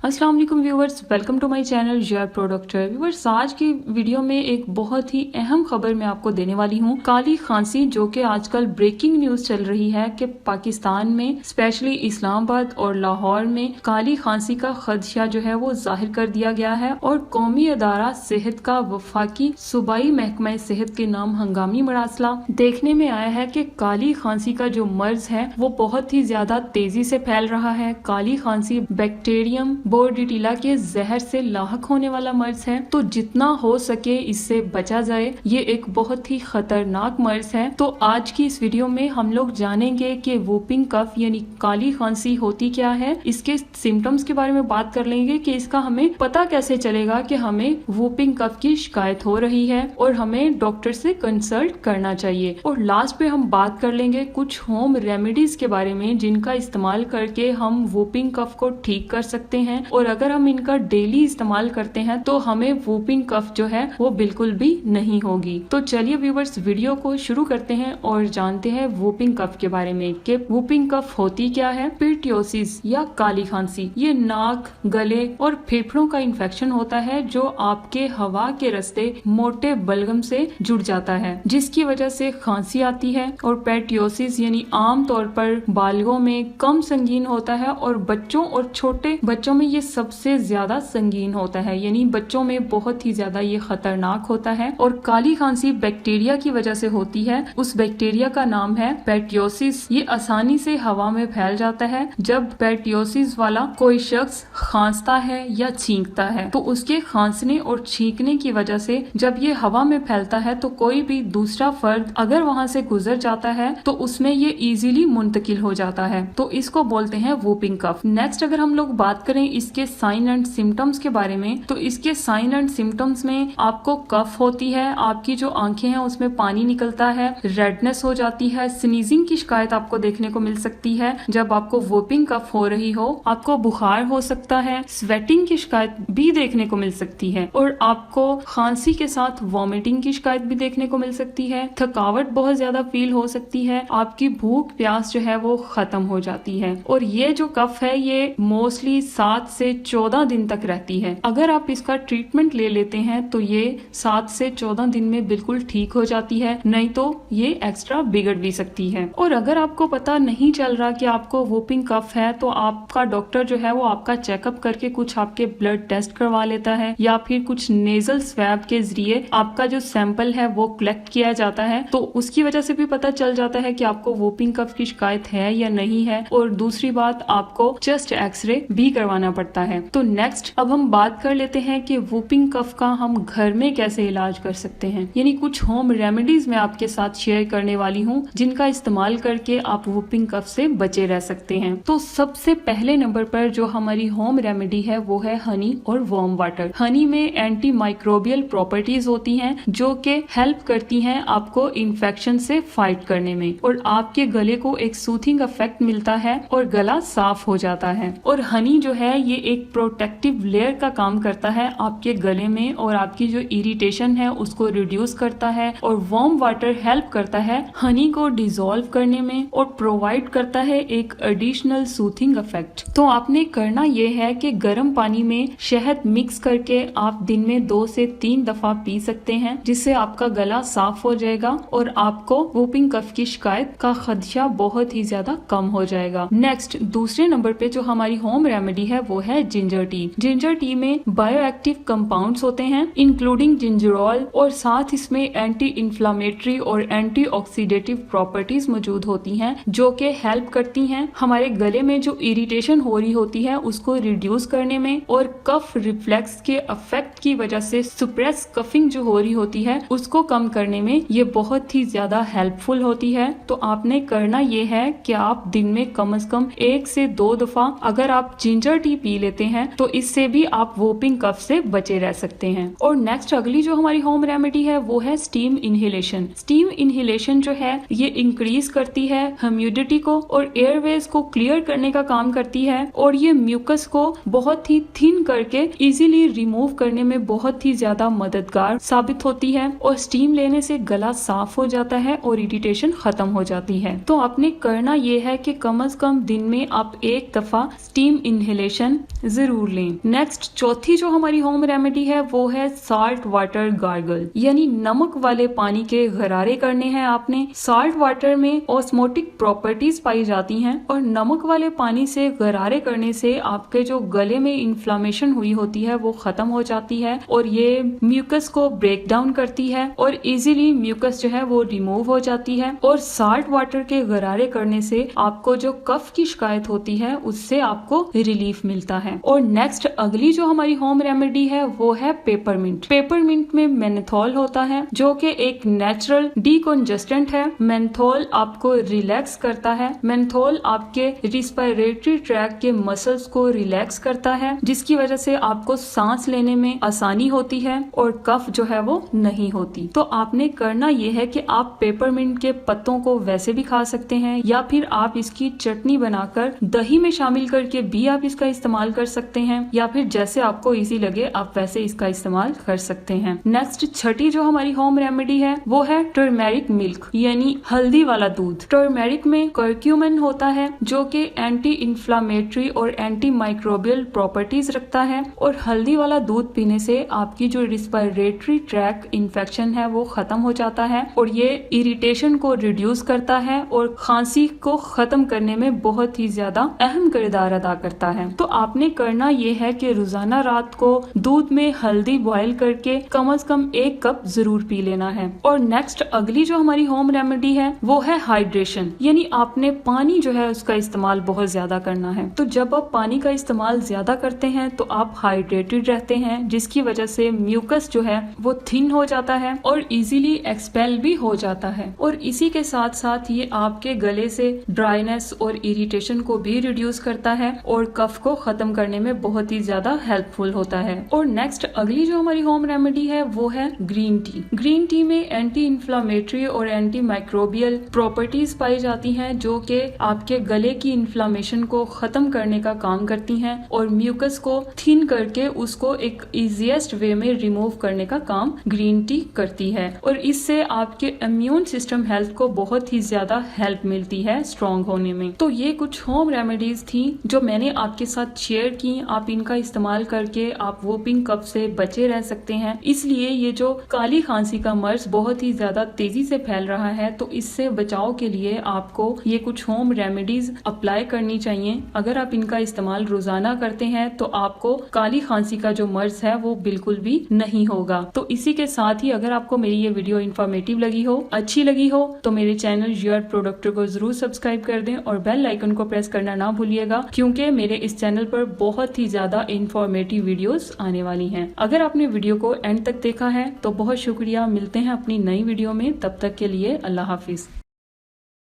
अस्सलाम वालेकुम viewers, welcome to my channel जय प्रोडक्टर। व्यूवर्स, आज की वीडियो में एक बहुत ही अहम खबर मैं आपको देने वाली हूँ। काली खांसी, जो कि आजकल ब्रेकिंग न्यूज चल रही है कि पाकिस्तान में स्पेशली इस्लामाबाद और लाहौर में काली खांसी का खदशा जो है वो जाहिर कर दिया गया है और कौमी अदारा सेहत का वफाकी सूबाई महकमा सेहत के नाम हंगामी मरासला देखने में आया है कि काली खांसी का जो मर्ज है वो बहुत ही ज्यादा तेजी से फैल रहा है। काली खांसी बैक्टीरियम बोर्डिटिला के जहर से लाहक होने वाला मर्ज है, तो जितना हो सके इससे बचा जाए। ये एक बहुत ही खतरनाक मर्ज है। तो आज की इस वीडियो में हम लोग जानेंगे कि वूपिंग कफ यानी काली खांसी होती क्या है, इसके सिम्टम्स के बारे में बात कर लेंगे कि इसका हमें पता कैसे चलेगा कि हमें वूपिंग कफ की शिकायत हो रही है और हमें डॉक्टर से कंसल्ट करना चाहिए। और लास्ट पे हम बात कर लेंगे कुछ होम रेमेडीज के बारे में जिनका इस्तेमाल करके हम वूपिंग कफ को ठीक कर सकते हैं, और अगर हम इनका डेली इस्तेमाल करते हैं तो हमें वूपिंग कफ जो है वो बिल्कुल भी नहीं होगी। तो चलिए व्यूवर्स, वीडियो को शुरू करते हैं और जानते हैं वूपिंग कफ के बारे में कि वूपिंग कफ होती क्या है। पिर्टियोसिस या काली खांसी ये नाक, गले और फेफड़ों का इन्फेक्शन होता है जो आपके हवा के रास्ते मोटे बलगम से जुड़ जाता है, जिसकी वजह से खांसी आती है। और पेर्टियोसिस यानी आम तौर पर बालगों में कम संगीन होता है और बच्चों और छोटे बच्चों में ये सबसे ज्यादा संगीन होता है, यानी बच्चों में बहुत ही ज्यादा ये खतरनाक होता है। और काली खांसी बैक्टीरिया की वजह से होती है। उस बैक्टीरिया का नाम है पेर्टियोसिस। ये आसानी से हवा में फैल जाता है। जब पेर्टियोसिस वाला कोई शख्स खांसता है या छींकता है तो उसके खांसने और छींकने की वजह से जब ये हवा में फैलता है तो कोई भी दूसरा फर्द अगर वहाँ से गुजर जाता है तो उसमें ये इजीली मुंतकिल हो जाता है। तो इसको बोलते हैं वूपिंग कफ। नेक्स्ट अगर हम लोग बात करें इसके साइन एंड सिम्टम्स के बारे में, तो इसके साइन एंड सिम्टम्स में आपको कफ होती है, आपकी जो आंखें हैं उसमें पानी निकलता है, रेडनेस हो जाती है, स्नीजिंग की शिकायत आपको देखने को मिल सकती है। जब आपको वूपिंग कफ हो रही हो आपको बुखार हो सकता है, स्वेटिंग की शिकायत भी देखने को मिल सकती है और आपको खांसी के साथ वॉमिटिंग की शिकायत भी देखने को मिल सकती है। थकावट बहुत ज्यादा फील हो सकती है, आपकी भूख प्यास जो है वो खत्म हो जाती है। और ये जो कफ है ये मोस्टली 7 से 14 दिन तक रहती है। अगर आप इसका ट्रीटमेंट ले लेते हैं तो ये 7 से 14 दिन में बिल्कुल ठीक हो जाती है, नहीं तो ये एक्स्ट्रा बिगड़ भी सकती है। और अगर आपको पता नहीं चल रहा कि आपको वूपिंग कफ है तो आपका डॉक्टर जो है वो आपका चेकअप करके कुछ आपके ब्लड टेस्ट करवा लेता है या फिर कुछ नेजल स्वैब के जरिए आपका जो सैंपल है वो कलेक्ट किया जाता है, तो उसकी वजह से भी पता चल जाता है कि आपको वूपिंग कफ की शिकायत है या नहीं है। और दूसरी बात, आपको चेस्ट एक्सरे भी करवाना पड़ता है। तो नेक्स्ट अब हम बात कर लेते हैं कि वूपिंग कफ का हम घर में कैसे इलाज कर सकते हैं, यानी कुछ होम रेमेडीज मैं आपके साथ शेयर करने वाली हूँ जिनका इस्तेमाल करके आप वूपिंग कफ से बचे रह सकते हैं। तो सबसे पहले नंबर पर जो हमारी होम रेमेडी है वो है हनी और वार्म वाटर। हनी में एंटी माइक्रोबियल प्रॉपर्टीज होती हैं जो कि हेल्प करती हैं आपको इन्फेक्शन से फाइट करने में, और आपके गले को एक सूथिंग इफेक्ट मिलता है और गला साफ हो जाता है। और हनी जो है ये एक प्रोटेक्टिव लेयर का काम करता है आपके गले में और आपकी जो इरिटेशन है उसको रिड्यूस करता है। और वार्म वाटर हेल्प करता है हनी को डिसॉल्व करने में और प्रोवाइड करता है एक एडिशनल सूथिंग इफेक्ट। तो आपने करना ये है कि गर्म पानी में शहद मिक्स करके आप दिन में 2 से 3 दफा पी सकते हैं, जिससे आपका गला साफ हो जाएगा और आपको वूपिंग कफ की शिकायत का खदशा बहुत ही ज्यादा कम हो जाएगा। नेक्स्ट दूसरे नंबर पे जो हमारी होम रेमेडी है वो है जिंजर टी। जिंजर टी में बायोएक्टिव कंपाउंड्स होते हैं इंक्लूडिंग जिंजरॉल, और साथ इसमें एंटी इंफ्लामेटरी और एंटी ऑक्सीडेटिव प्रॉपर्टीज मौजूद होती हैं जो कि हेल्प करती हैं हमारे गले में जो इरिटेशन हो रही होती है उसको रिड्यूस करने में, और कफ रिफ्लेक्स के इफेक्ट की वजह से सुप्रेस कफिंग जो हो रही होती है उसको कम करने में ये बहुत ही ज्यादा हेल्पफुल होती है। तो आपने करना ये है कि आप दिन में कम से कम 1 से 2 दफा अगर आप जिंजर टी पी लेते हैं तो इससे भी आप वूपिंग कफ से बचे रह सकते हैं। और नेक्स्ट अगली जो हमारी होम रेमेडी है वो है स्टीम इनहेलेशन। स्टीम इनहेलेशन जो है ये इंक्रीज करती है ह्यूमिडिटी को और एयरवेज को क्लियर करने का काम करती है, और ये म्यूकस को बहुत ही थिन करके इजीली रिमूव करने में बहुत ही ज्यादा मददगार साबित होती है। और स्टीम लेने से गला साफ हो जाता है और इरिटेशन खत्म हो जाती है। तो आपने करना ये है कि कम से कम दिन में आप 1 दफा स्टीम इनहेलेशन प्रिकॉशन जरूर लें। नेक्स्ट चौथी जो हमारी होम रेमेडी है वो है साल्ट वाटर गार्गल, यानी नमक वाले पानी के गरारे करने हैं आपने। साल्ट वाटर में ऑस्मोटिक प्रॉपर्टीज पाई जाती हैं और नमक वाले पानी से गरारे करने से आपके जो गले में इन्फ्लामेशन हुई होती है वो खत्म हो जाती है और ये म्यूकस को ब्रेक डाउन करती है और इजीली म्यूकस जो है वो रिमूव हो जाती है। और साल्ट वाटर के गरारे करने से आपको जो कफ की शिकायत होती है उससे आपको रिलीफ मिलता है। और नेक्स्ट अगली जो हमारी होम रेमेडी है वो है पेपरमिंट। पेपरमिंट में मेंथोल होता है जो कि एक नेचुरल डीकंजेस्टेंट है। मेंथोल आपको रिलैक्स करता है। मेंथोल आपके रिस्पिरेटरी ट्रैक के मसल्स को रिलैक्स करता है जिसकी वजह से आपको सांस लेने में आसानी होती है और कफ जो है वो नहीं होती। तो आपने करना ये है कि आप पेपरमिंट के पत्तों को वैसे भी खा सकते हैं या फिर आप इसकी चटनी बनाकर दही में शामिल करके भी आप इसका इस्तेमाल कर सकते हैं या फिर जैसे आपको इजी लगे आप वैसे इसका इस्तेमाल कर सकते हैं। नेक्स्ट छठी जो हमारी होम रेमेडी है वो है टर्मेरिक मिल्क, यानी हल्दी वाला दूध। टर्मेरिक में कर्क्यूमिन होता है जो कि एंटी इंफ्लेमेटरी और एंटी माइक्रोबियल प्रॉपर्टीज रखता है और हल्दी वाला दूध पीने से आपकी जो रिस्पिरेटरी ट्रैक इन्फेक्शन है वो खत्म हो जाता है और ये इरिटेशन को रिड्यूस करता है और खांसी को खत्म करने में बहुत ही ज्यादा अहम किरदार अदा करता है। तो आपने करना ये है कि रोजाना रात को दूध में हल्दी बॉईल करके कम से कम 1 कप जरूर पी लेना है। और नेक्स्ट अगली जो हमारी होम रेमेडी है वो है हाइड्रेशन, यानी आपने पानी जो है उसका इस्तेमाल बहुत ज्यादा करना है। तो जब आप पानी का इस्तेमाल ज्यादा करते हैं तो आप हाइड्रेटेड रहते हैं जिसकी वजह से म्यूकस जो है वो थिन हो जाता है और इजीली एक्सपेल भी हो जाता है। और इसी के साथ साथ ये आपके गले से ड्राइनेस और इरिटेशन को भी रिड्यूस करता है और कफ को खत्म करने में बहुत ही ज्यादा हेल्पफुल होता है। और नेक्स्ट अगली जो हमारी होम रेमेडी है वो है ग्रीन टी। ग्रीन टी में एंटी इंफ्लेमेटरी और एंटी माइक्रोबियल प्रॉपर्टीज पाई जाती हैं जो कि आपके गले की इन्फ्लामेशन को खत्म करने का काम करती हैं और म्यूकस को थिन करके उसको एक इजीएस्ट वे में रिमूव करने का काम ग्रीन टी करती है और इससे आपके इम्यून सिस्टम हेल्थ को बहुत ही ज्यादा हेल्प मिलती है स्ट्रॉन्ग होने में। तो ये कुछ होम रेमेडीज थी जो मैंने आपके साथ शेयर की। आप इनका इस्तेमाल करके आप वोपिंग कफ से बचे रह सकते हैं। इसलिए ये जो काली खांसी का मर्ज बहुत ही ज्यादा तेजी से फैल रहा है तो इससे बचाव के लिए आपको ये कुछ होम रेमेडीज अप्लाई करनी चाहिए। अगर आप इनका इस्तेमाल रोजाना करते हैं तो आपको काली खांसी का जो मर्ज है वो बिल्कुल भी नहीं होगा। तो इसी के साथ ही अगर आपको मेरी ये वीडियो इन्फॉर्मेटिव लगी हो, अच्छी लगी हो तो मेरे चैनल योर प्रोडक्टर को जरूर सब्सक्राइब कर दें और बेल आइकन को प्रेस करना ना भूलिएगा क्योंकि मेरे इस चैनल पर बहुत ही ज्यादा इन्फॉर्मेटिव वीडियोस आने वाली हैं। अगर आपने वीडियो को एंड तक देखा है तो बहुत शुक्रिया। मिलते हैं अपनी नई वीडियो में, तब तक के लिए अल्लाह हाफिज।